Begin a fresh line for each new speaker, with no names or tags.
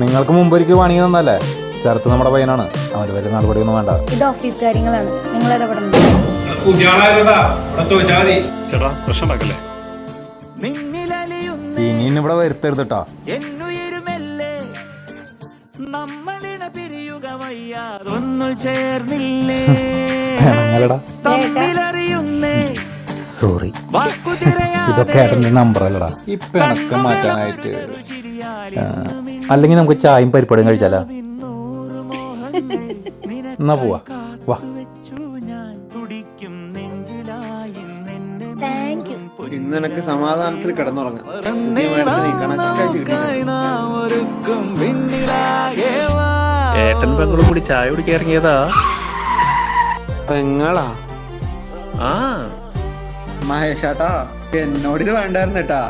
നിങ്ങൾക്ക് മുമ്പൊരിക്കൽ പണി തന്നല്ലേ? ശരത്ത് നമ്മുടെ പയ്യനാണ്. അവന് വലിയ നടപടിയൊന്നും വേണ്ട.
ഇത് ഓഫീസ് കാര്യങ്ങളാണ്, നിങ്ങൾ ഇടപെടണം.
ഇനി ഇവിടെ വരുത്തരുതട്ടാ. സോറി, ഇതൊക്കെ ഏട്ടൻ്റെ നമ്പറല്ലടാ. ഈ പിണക്കം മാറ്റാനായിട്ട് അല്ലെങ്കിൽ നമുക്ക് ചായയും പരിപ്പടും കഴിച്ചാലോ? എന്നാ പോവാ, വാ.
ഇന്ന് എനിക്ക് സമാധാനത്തിൽ കിടന്നുറങ്ങാം.
ഏട്ടൻ പെങ്ങളും കൂടി ചായ കുടിക്കാൻ ഇറങ്ങിയതാ.
പെങ്ങളാ?
ആ
മഹേഷാട്ടാ, എന്നോടിത് വേണ്ടായിരുന്നു കേട്ടാ.